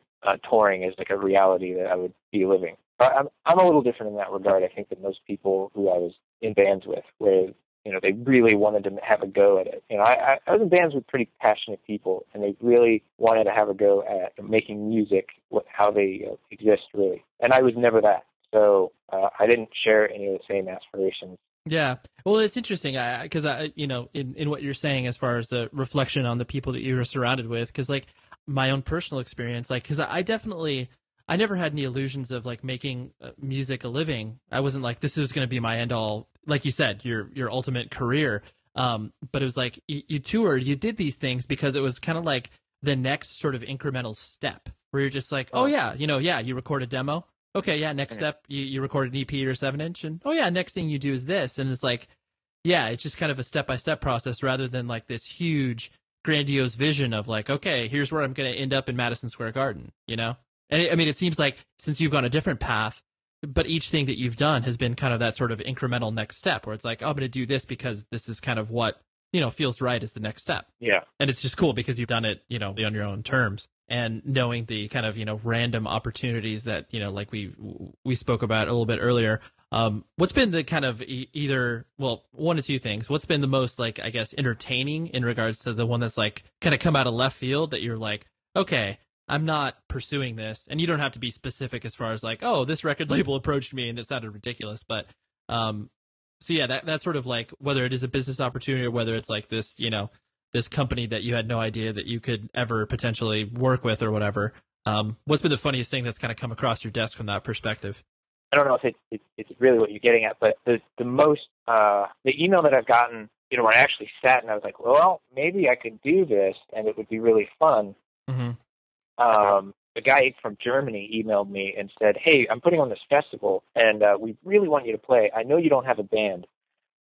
touring as like a reality that I would be living. But I'm a little different in that regard, I think, than most people who I was in bands with, where they really wanted to have a go at it. I was in bands with pretty passionate people, and they really wanted to have a go at making music, how they exist, really. And I was never that. So I didn't share any of the same aspirations. Yeah. Well, it's interesting because in what you're saying as far as the reflection on the people that you were surrounded with, because like my own personal experience, like, because I never had any illusions of like making music a living. I wasn't like, this is going to be my end all, like you said, your ultimate career. But it was like you toured, you did these things because it was kind of like the next sort of incremental step where you're just like, oh yeah, you record a demo. Okay, yeah, next step, you record an EP or 7-inch, and oh yeah, next thing you do is this. And it's like, yeah, it's just kind of a step-by-step process rather than like this huge, grandiose vision of like, okay, here's where I'm going to end up in Madison Square Garden, And I mean, it seems like since you've gone a different path, but each thing that you've done has been kind of that sort of incremental next step where it's like, oh, I'm going to do this because this is kind of what, feels right as the next step. Yeah. And it's just cool because you've done it, on your own terms. And knowing the kind of, random opportunities that, like we spoke about a little bit earlier. What's been the kind of one of two things. What's been the most, like, I guess, entertaining in regards to the one that's like kind of come out of left field that you're like, okay, I'm not pursuing this. And you don't have to be specific as far as like, oh, this record label approached me and it sounded ridiculous. But so yeah, that's sort of like whether it is a business opportunity or whether it's like this, this company that you had no idea that you could ever potentially work with or whatever. What's been the funniest thing that's kind of come across your desk from that perspective? I don't know if it's really what you're getting at, but the most, the email that I've gotten, where I actually sat and I was like, well, maybe I could do this and it would be really fun. Mm-hmm. The guy from Germany emailed me and said, hey, I'm putting on this festival and we really want you to play. I know you don't have a band,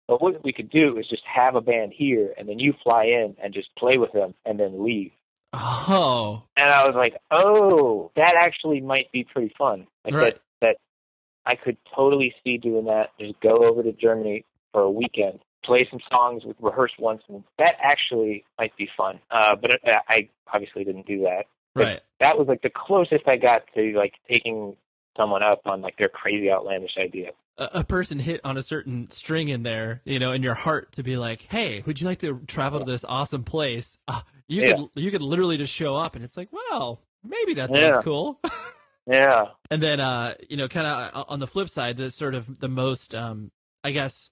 but what we could do is just have a band here, and then you fly in and just play with them and then leave. Oh. And I was like, oh, that actually might be pretty fun. Like right. that I could totally see doing that, just go over to Germany for a weekend, play some songs, rehearse once, and that actually might be fun. But I obviously didn't do that. Right. That was like the closest I got to like taking someone up on like their crazy outlandish idea. A person hit on a certain string in there, in your heart to be like, hey, would you like to travel to this awesome place? You could literally just show up and it's like, well, maybe that sounds cool. Yeah. And then, kind of on the flip side, the sort of the most, I guess,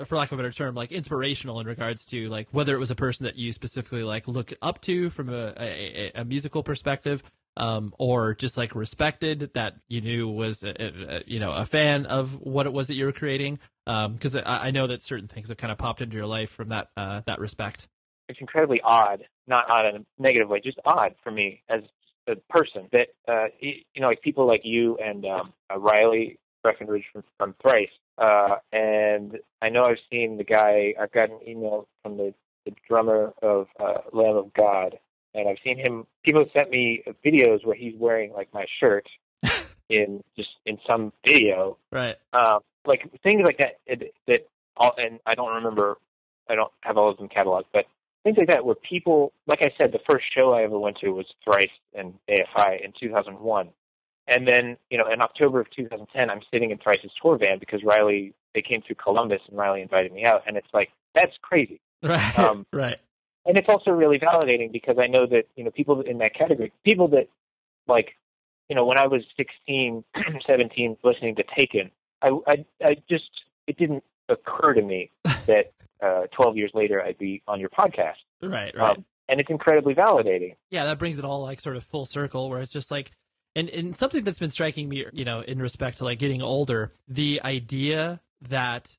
for lack of a better term, like inspirational in regards to like whether it was a person that you specifically like look up to from a musical perspective, or just like respected that you knew was a fan of what it was that you were creating, because I know that certain things have kind of popped into your life from that respect. It's incredibly odd, not odd in a negative way, just odd for me as a person that like people like you and Riley Breckenridge from Thrice, and I know I've got an email from the drummer of Lamb of God. And I've seen him. People sent me videos where he's wearing like my shirt in some video, right? Like things like that. And I don't remember. I don't have all of them cataloged, but things like that where people, like I said, the first show I ever went to was Thrice and AFI in 2001, and then in October of 2010, I'm sitting in Thrice's tour van because they came through Columbus and Riley invited me out, and it's like that's crazy, right? Right. And it's also really validating because I know that, people in that category, people that, like, when I was 16, 17, listening to Taken, it didn't occur to me that 12 years later I'd be on your podcast. Right. And it's incredibly validating. Yeah, that brings it all, like, sort of full circle, where it's just, like, and something that's been striking me, in respect to, like, getting older, the idea that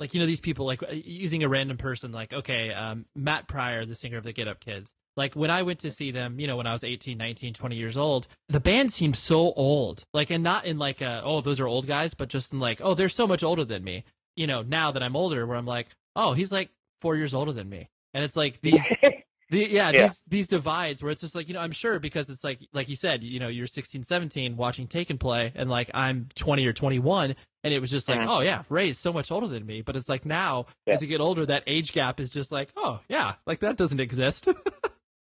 these people, like, using a random person, like, okay, Matt Pryor, the singer of the Get Up Kids, like when I went to see them, when I was 18, 19, 20 years old, the band seemed so old, like, and not in like oh, those are old guys, but just in like, oh, they're so much older than me, now that I'm older, where I'm like, oh, he's like 4 years older than me. And it's like these these divides where it's just like, I'm sure because it's like you said, you're 16, 17 watching Taken play, and like I'm 20 or 21, And it was just like, oh yeah, Ray's so much older than me. But it's like now, as you get older, that age gap is just like, oh yeah, like that doesn't exist.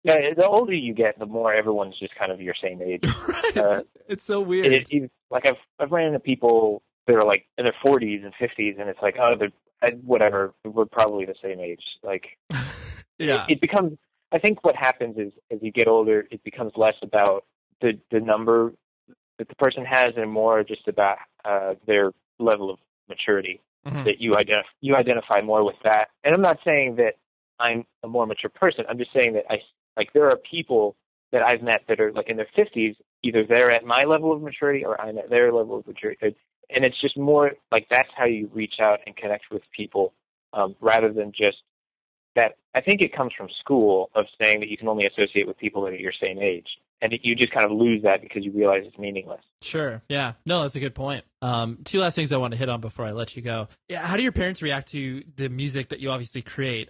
Yeah, the older you get, the more everyone's just kind of your same age. Right. It's so weird. Like I've ran into people that are like in their 40s and 50s, and it's like, oh, whatever, we're probably the same age. Like, yeah, it becomes. I think what happens is as you get older, it becomes less about the number that the person has, and more just about their level of maturity. That you identify more with that. And I'm not saying that I'm a more mature person. I'm just saying that there are people that I've met that are like in their 50s, either they're at my level of maturity or I'm at their level of maturity. And it's just more like that's how you reach out and connect with people, rather than just that. I think it comes from school of saying that you can only associate with people that are your same age. And you just kind of lose that because you realize it's meaningless. Sure. Yeah. No, that's a good point. Two last things I want to hit on before I let you go. Yeah. How do your parents react to the music that you obviously create?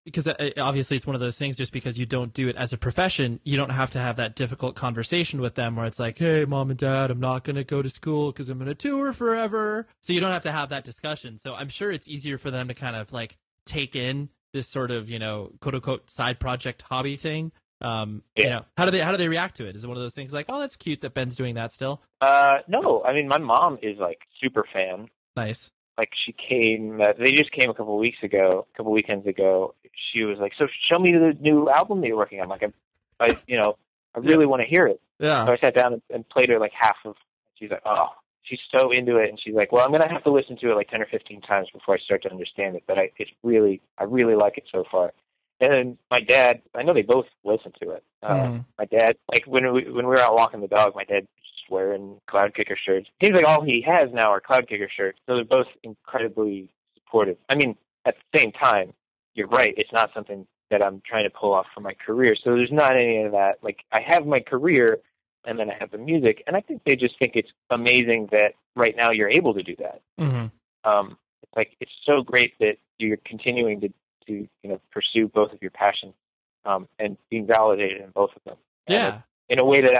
Because obviously it's one of those things, just because you don't do it as a profession, you don't have to have that difficult conversation with them where it's like, hey, mom and dad, I'm not going to go to school because I'm going to tour forever. So you don't have to have that discussion. So I'm sure it's easier for them to kind of like take in this sort of, quote unquote side project hobby thing. How do they react to it? Is it one of those things like, oh, that's cute that Ben's doing that still? No, I mean, my mom is like super fan. Nice. Like she came, they just came a couple weekends ago. She was like, so show me the new album that you're working on. Like I really want to hear it. Yeah. So I sat down and played her like half of, she's like, oh, she's so into it. And she's like, well, I'm going to have to listen to it like 10 or 15 times before I start to understand it. But I really like it so far. And then my dad, I know they both listen to it. My dad, like when we were out walking the dog, my dad was wearing Cloudkicker shirts. Seems like all he has now are Cloudkicker shirts. So they're both incredibly supportive. I mean, at the same time, you're right. It's not something that I'm trying to pull off for my career. So there's not any of that. Like I have my career and then I have the music. And I think they just think it's amazing that right now you're able to do that. It's like, it's so great that you're continuing to pursue both of your passions, and being validated in both of them. Yeah. In a way that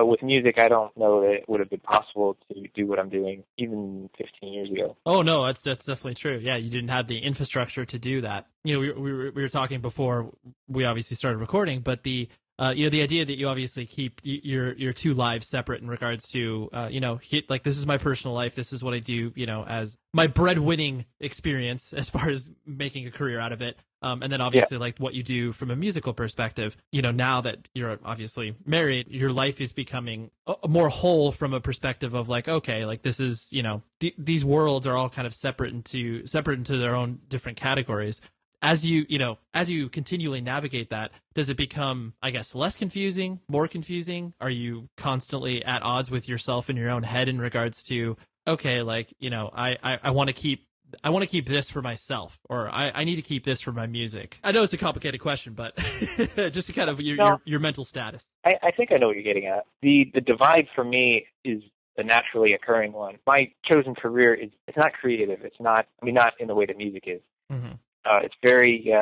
with music, I don't know that it would have been possible to do what I'm doing even 15 years ago. Oh no, that's definitely true. Yeah, you didn't have the infrastructure to do that. We were talking before we obviously started recording, but the idea that you obviously keep your two lives separate in regards to, like this is my personal life, this is what I do, as my breadwinning experience as far as making a career out of it. And then obviously like what you do from a musical perspective, now that you're obviously married, your life is becoming more whole from a perspective of like, okay, like this is, these worlds are all kind of separate into their own different categories. As you continually navigate that, does it become, I guess, less confusing, more confusing? Are you constantly at odds with yourself in your own head in regards to, okay, like, I want to keep this for myself, or I need to keep this for my music? I know it's a complicated question, but just to kind of your mental status. I think I know what you're getting at. The divide for me is a naturally occurring one. My chosen career it's not creative. It's not, not in the way that music is. Mm-hmm. It's very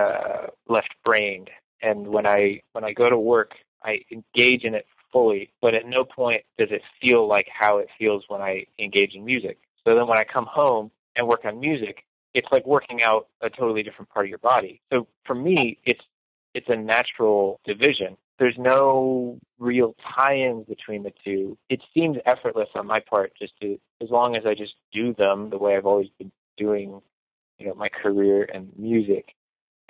left-brained, and when I go to work, I engage in it fully, but at no point does it feel like how it feels when I engage in music. So then when I come home and work on music, it's like working out a totally different part of your body. So for me, it's a natural division. There's no real tie-ins between the two. It seems effortless on my part, as long as I just do them the way I've always been doing my career and music.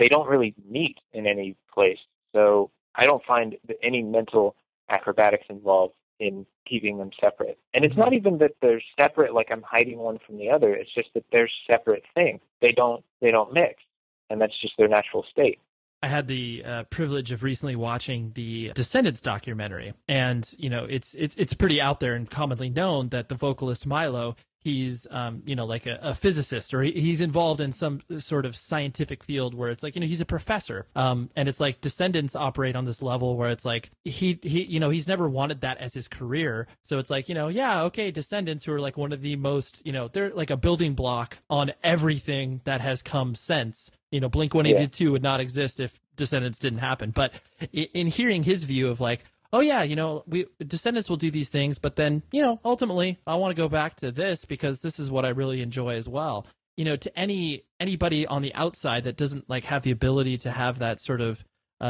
They don't really meet in any place. So I don't find any mental acrobatics involved in keeping them separate. And it's not even that they're separate, like I'm hiding one from the other. It's just that they're separate things. They don't mix. And that's just their natural state. I had the privilege of recently watching the Descendants documentary, and it's pretty out there and commonly known that the vocalist Milo, he's like a physicist, or he's involved in some sort of scientific field where it's like he's a professor, and it's like Descendants operate on this level where it's like he he's never wanted that as his career. So it's like Descendants, who are like one of the most they're like a building block on everything that has come since. Blink-182 would not exist if Descendants didn't happen. But in hearing his view of like, oh yeah, we Descendants will do these things, but then, ultimately I want to go back to this because this is what I really enjoy as well. To anybody on the outside that doesn't like have the ability to have that sort of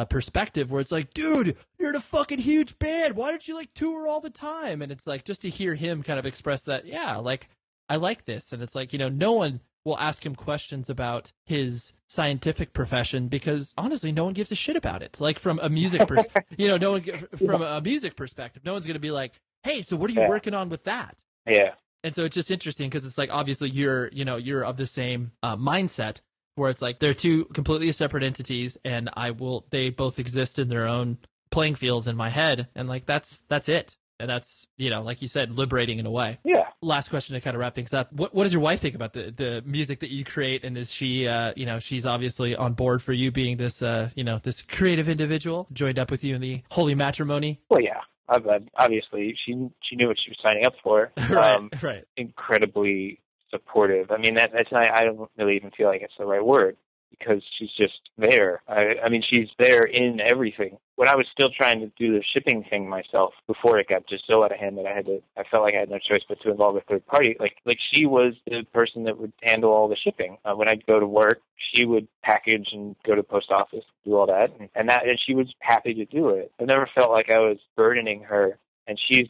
perspective where it's like, dude, you're in a fucking huge band. Why don't you like tour all the time? And it's like, just to hear him kind of express that, yeah, like I like this. And it's like, no one will ask him questions about his scientific profession because honestly, no one gives a shit about it. Like from a music, no one from a music perspective, no one's going to be like, hey, so what are you working on with that? Yeah. And so it's just interesting because it's like, obviously you're of the same mindset where it's like they're two completely separate entities and they both exist in their own playing fields in my head. And like, that's it. And that's, like you said, liberating in a way. Yeah. Last question to kind of wrap things up. What does your wife think about the music that you create? And is she, she's obviously on board for you being this, this creative individual joined up with you in the holy matrimony? Well, yeah. Obviously, she knew what she was signing up for. Right. Incredibly supportive. I mean, that's not, I don't really even feel like it's the right word because she's just there. I mean, she's there in everything. When I was still trying to do the shipping thing myself before it got just so out of hand that I felt like I had no choice but to involve a third party. Like she was the person that would handle all the shipping. When I'd go to work, she would package and go to the post office, do all that, and she was happy to do it. I never felt like I was burdening her, and she's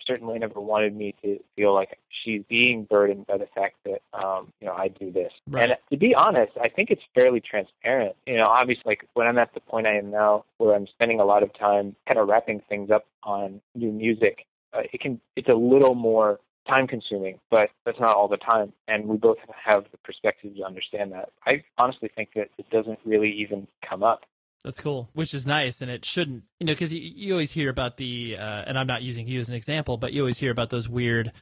certainly never wanted me to feel like she's being burdened by the fact that, I do this. Right. And to be honest, I think it's fairly transparent. Obviously, like when I'm at the point I am now where I'm spending a lot of time kind of wrapping things up on new music, it's a little more time consuming, but that's not all the time. And we both have the perspective to understand that. I honestly think that it doesn't really even come up. That's cool, which is nice, and it shouldn't, because you always hear about and I'm not using you as an example, but you always hear about those weird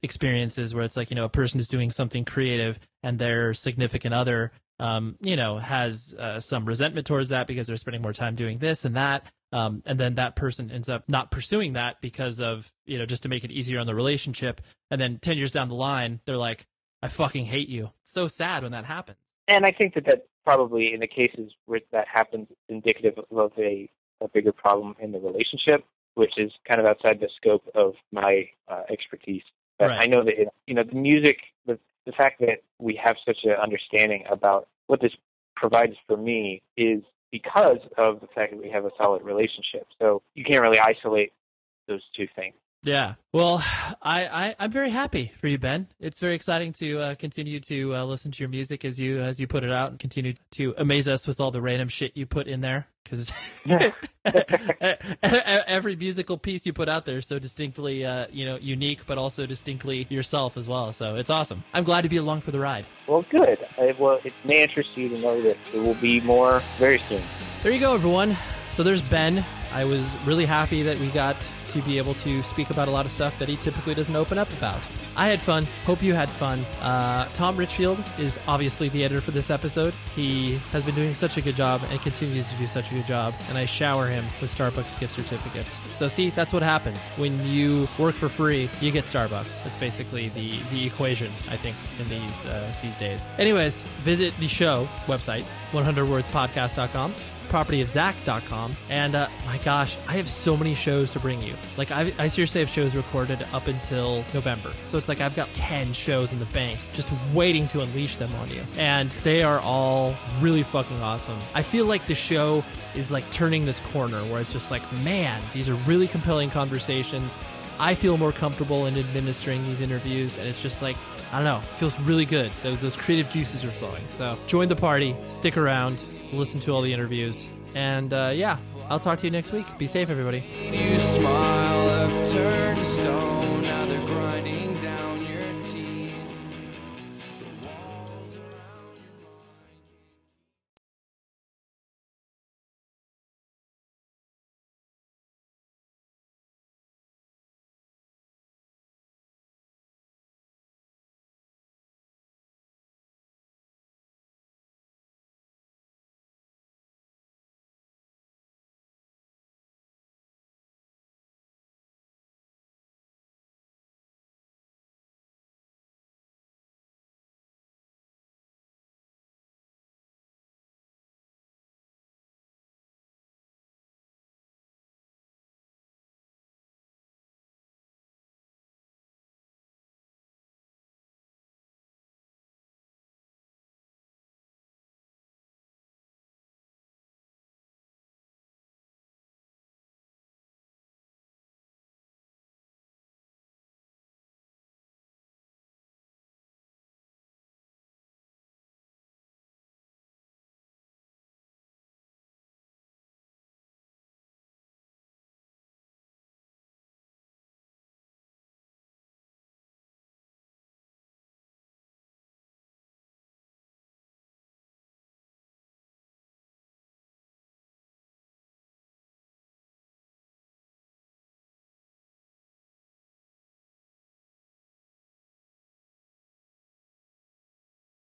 experiences where it's like, a person is doing something creative and their significant other, has some resentment towards that because they're spending more time doing this and that, and then that person ends up not pursuing that because of, just to make it easier on the relationship, and then 10 years down the line, they're like, I fucking hate you. It's so sad when that happens. And I think that probably in the cases where that happens, it's indicative of a bigger problem in the relationship, which is kind of outside the scope of my expertise. But right. I know that, the music, the fact that we have such an understanding about what this provides for me is because of the fact that we have a solid relationship. So you can't really isolate those two things. Yeah. Well, I'm very happy for you, Ben. It's very exciting to continue to listen to your music as you put it out and continue to amaze us with all the random shit you put in there. Because every musical piece you put out there is so distinctly, unique, but also distinctly yourself as well. So it's awesome. I'm glad to be along for the ride. Well, good. It may interest you to know that there will be more very soon. There you go, everyone. So there's Ben. I was really happy that we got to be able to speak about a lot of stuff that he typically doesn't open up about. I had fun. Hope you had fun. Tom Richfield is obviously the editor for this episode. He has been doing such a good job and continues to do such a good job, and I shower him with Starbucks gift certificates. So see, that's what happens. When you work for free, you get Starbucks. That's basically the equation, I think, in these days. Anyways, visit the show website, 100wordspodcast.com. propertyofzach.com, and my gosh, I have so many shows to bring you. Like I seriously have shows recorded up until November, so it's like I've got 10 shows in the bank just waiting to unleash them on you, and they are all really fucking awesome. I feel like the show is like turning this corner where it's just like, man, these are really compelling conversations. I feel more comfortable in administering these interviews, and it's just like, I don't know, it feels really good. Those creative juices are flowing. So join the party, stick around, listen to all the interviews, and I'll talk to you next week. Be safe, everybody. You smile, have turned to stone, now they're grinding.